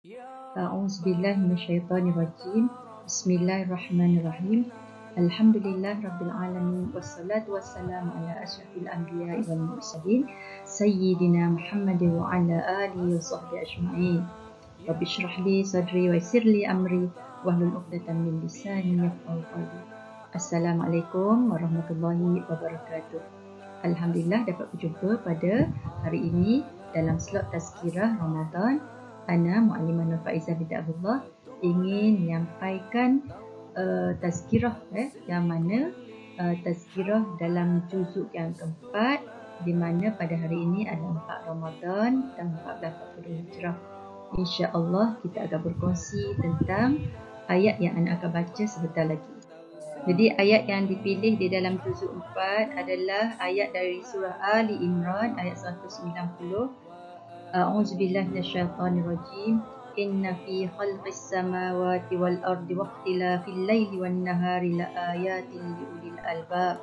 A'udzubillahi minasyaitonirrajim. Bismillahirrahmanirrahim. Alhamdulillah rabbil alamin wassalatu wassalamu ala asyrafil anbiya'i wal mursalin sayyidina Muhammadin wa ala alihi wa sahbihi ajma'in. Rabbi shrah li sadri wa yassir li amri wahlul 'uqdatam min lisani yafqahu qawli. Assalamualaikum warahmatullahi wabarakatuh. Alhamdulillah dapat berjumpa pada hari ini dalam slot tazkirah Ramadan. Ana Muallimah Nur Faizah binti Abdullah ingin menyampaikan tazkirah yang mana tazkirah dalam juzuk yang keempat, di mana pada hari ini adalah 4 Ramadan tahun 1440 Hijrah. Insya-Allah kita akan berkongsi tentang ayat yang ana akan baca sebentar lagi. Jadi ayat yang dipilih di dalam juzuk 4 adalah ayat dari surah Ali Imran ayat 190. A'udzubillahi minasyaitonirrajim. Inna fi khalqis samawati wal ardi waqtilafil laili wan nahari laayatin liulil albab.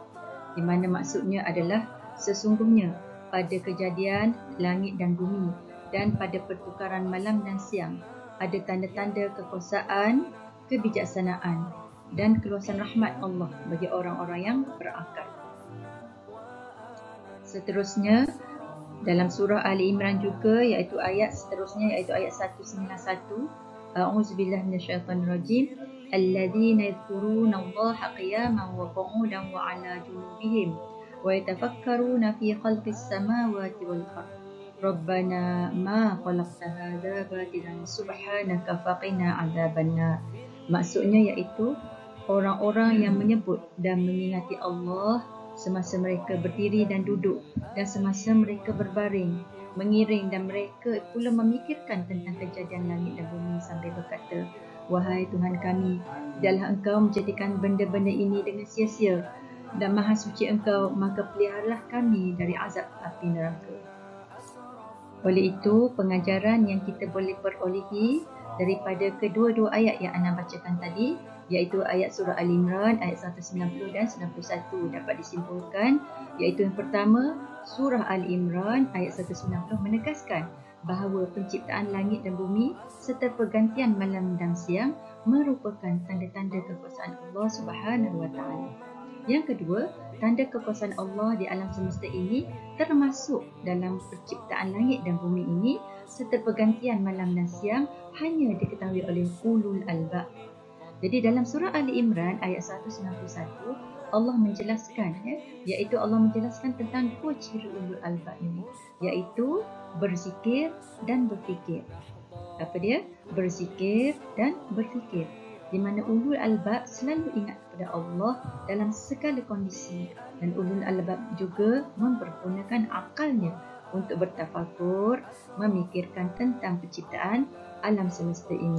Di mana maksudnya adalah sesungguhnya pada kejadian langit dan bumi dan pada pertukaran malam dan siang ada tanda-tanda kekuasaan, kebijaksanaan dan keluasan rahmat Allah bagi orang-orang yang berakal. Seterusnya dalam surah Ali Imran juga, iaitu ayat seterusnya, iaitu ayat 191. A'udzubillahi minasyaitonirrajim. Alladzina yadhkuruna Allaha qiyaman wa qu'udan wa 'ala junubihim wa yatafakkaruna fi khalqis samawati wal ardh. Rabbana ma khalaqta hadza batilan subhanaka faqina 'adzabannar. Maksudnya iaitu orang-orang yang menyebut dan mengingati Allah semasa mereka berdiri dan duduk dan semasa mereka berbaring, mengiring, dan mereka pula memikirkan tentang kejadian langit dan bumi sambil berkata, wahai Tuhan kami, tidaklah Engkau menjadikan benda-benda ini dengan sia-sia, dan maha suci Engkau, maka peliharalah kami dari azab api neraka. Oleh itu, pengajaran yang kita boleh perolehi daripada kedua-dua ayat yang ana bacakan tadi, iaitu ayat surah Ali Imran ayat 190 dan 91 dapat disimpulkan, iaitu yang pertama, surah Ali Imran ayat 190 menegaskan bahawa penciptaan langit dan bumi serta pergantian malam dan siang merupakan tanda-tanda kekuasaan Allah Subhanahu wa taala. Yang kedua, tanda kekuasaan Allah di alam semesta ini termasuk dalam penciptaan langit dan bumi ini serta pergantian malam dan siang hanya diketahui oleh ulul albab. Jadi dalam surah Ali Imran ayat 191 Allah menjelaskan, iaitu Allah menjelaskan tentang dua ciri ulul albab ini, iaitu berzikir dan berfikir. Apa dia? Berzikir dan berfikir. Di mana ulul albab selalu ingat kepada Allah dalam segala kondisi, dan ulul albab juga mempergunakan akalnya untuk bertafakur, memikirkan tentang penciptaan alam semesta ini.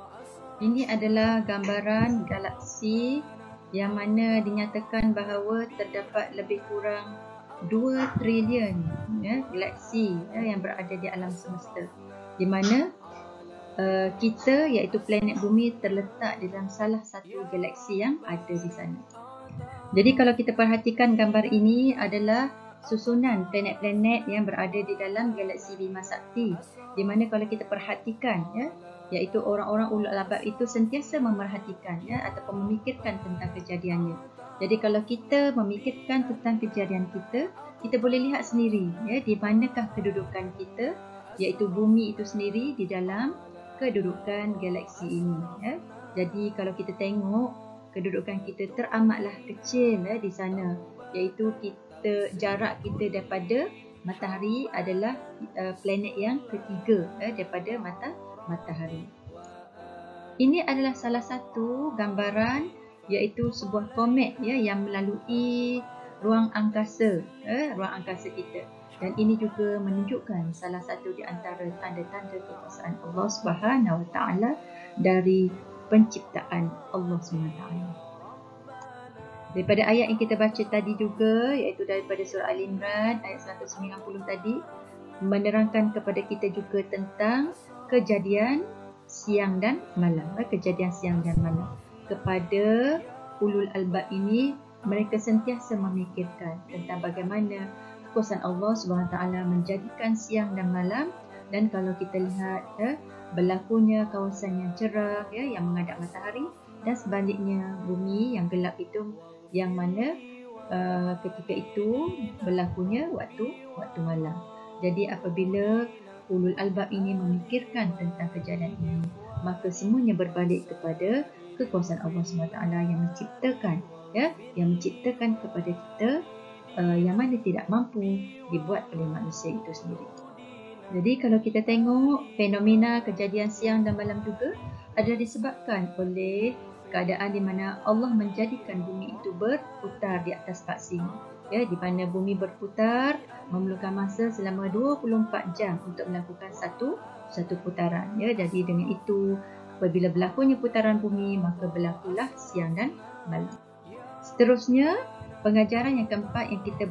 Ini adalah gambaran galaksi yang mana dinyatakan bahawa terdapat lebih kurang 2 trilion galaksi yang berada di alam semesta, di mana kita iaitu planet bumi terletak di dalam salah satu galaksi yang ada di sana. Jadi kalau kita perhatikan gambar ini adalah susunan planet-planet yang berada di dalam galaksi Bima Sakti, di mana kalau kita perhatikan iaitu orang-orang ulul albab itu sentiasa memerhatikan ataupun memikirkan tentang kejadiannya. Jadi kalau kita memikirkan tentang kejadian kita, kita boleh lihat sendiri di manakah kedudukan kita, iaitu bumi itu sendiri di dalam kedudukan galaksi ini. Jadi kalau kita tengok kedudukan kita teramatlah kecil di sana, iaitu jarak kita daripada matahari adalah planet yang ketiga daripada matahari. Ini adalah salah satu gambaran, iaitu sebuah komet yang melalui ruang angkasa kita, dan ini juga menunjukkan salah satu di antara tanda-tanda kekuasaan Allah Subhanahu wa taala dari penciptaan Allah Subhanahu wa taala. Daripada ayat yang kita baca tadi juga, iaitu daripada surah Ali Imran ayat 190 tadi, menerangkan kepada kita juga tentang kejadian siang dan malam. Kejadian siang dan malam. Kepada ulul albab ini, mereka sentiasa memikirkan tentang bagaimana kekuasaan Allah SWT menjadikan siang dan malam Dan kalau kita lihat berlakunya kawasan yang cerah yang menghadap matahari, dan sebaliknya bumi yang gelap itu yang mana ketika itu berlakunya waktu malam. Jadi apabila ulul albab ini memikirkan tentang kejadian ini, maka semuanya berbalik kepada kekuasaan Allah SWT yang menciptakan kepada kita yang mana tidak mampu dibuat oleh manusia itu sendiri. Jadi kalau kita tengok fenomena kejadian siang dan malam juga adalah disebabkan oleh keadaan di mana Allah menjadikan bumi itu berputar di atas paksi. Di mana bumi berputar memerlukan masa selama 24 jam untuk melakukan satu putaran. Jadi dengan itu apabila berlakunya putaran bumi, maka berlakulah siang dan malam. Seterusnya, pengajaran yang keempat yang kita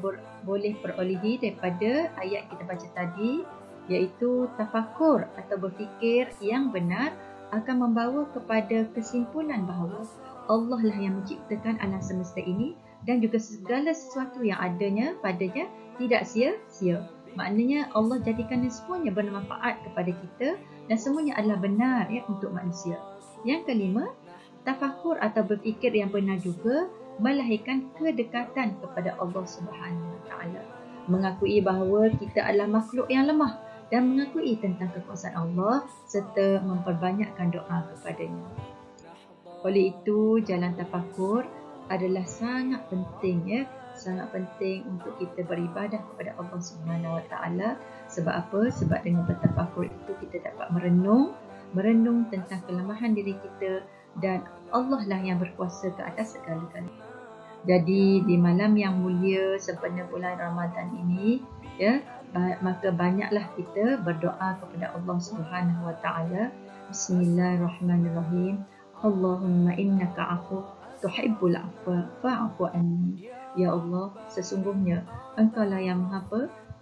boleh perolehi daripada ayat kita baca tadi, iaitu tafakur atau berfikir yang benar akan membawa kepada kesimpulan bahawa Allah lah yang menciptakan alam semesta ini dan juga segala sesuatu yang adanya padanya tidak sia-sia. Maknanya Allah jadikan semuanya bermanfaat kepada kita dan semuanya adalah benar untuk manusia. Yang kelima, tafakur atau berfikir yang benar juga melahirkan kedekatan kepada Allah Subhanahu Wa Taala. Mengakui bahawa kita adalah makhluk yang lemah dan mengakui tentang kekuasaan Allah serta memperbanyakkan doa kepadanya. Oleh itu, jalan tafakur adalah sangat penting sangat penting untuk kita beribadah kepada Allah Subhanahu Wa Taala. Sebab apa? Sebab dengan bertafakur itu kita dapat merenung tentang kelemahan diri kita dan Allah lah yang berkuasa ke atas segala-galanya. Jadi di malam yang mulia sempena bulan Ramadan ini maka banyaklah kita berdoa kepada Allah Subhanahu Wa Taala. Bismillahirrahmanirrahim. Allahumma innaka afu tuhibbul afwa fa'fu anni. Ya Allah, sesungguhnya Engkau lah yang Maha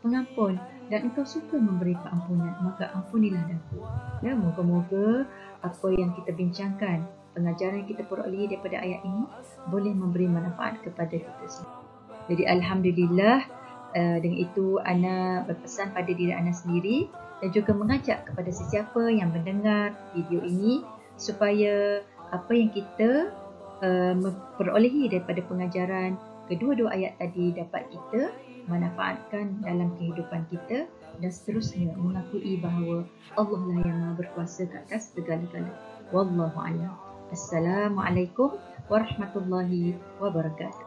Pengampun dan Engkau suka memberi keampunan, maka ampunilah aku. Moga-moga apa yang kita bincangkan, pengajaran yang kita peroleh daripada ayat ini boleh memberi manfaat kepada kita semua. Jadi alhamdulillah, dengan itu Ana berpesan pada diri Ana sendiri dan juga mengajak kepada sesiapa yang mendengar video ini supaya apa yang kita perolehi daripada pengajaran kedua-dua ayat tadi dapat kita manfaatkan dalam kehidupan kita dan seterusnya mengakui bahawa Allah lah yang Maha berkuasa ke atas segala-galanya. Wallahu a'lam. Assalamualaikum warahmatullahi wabarakatuh.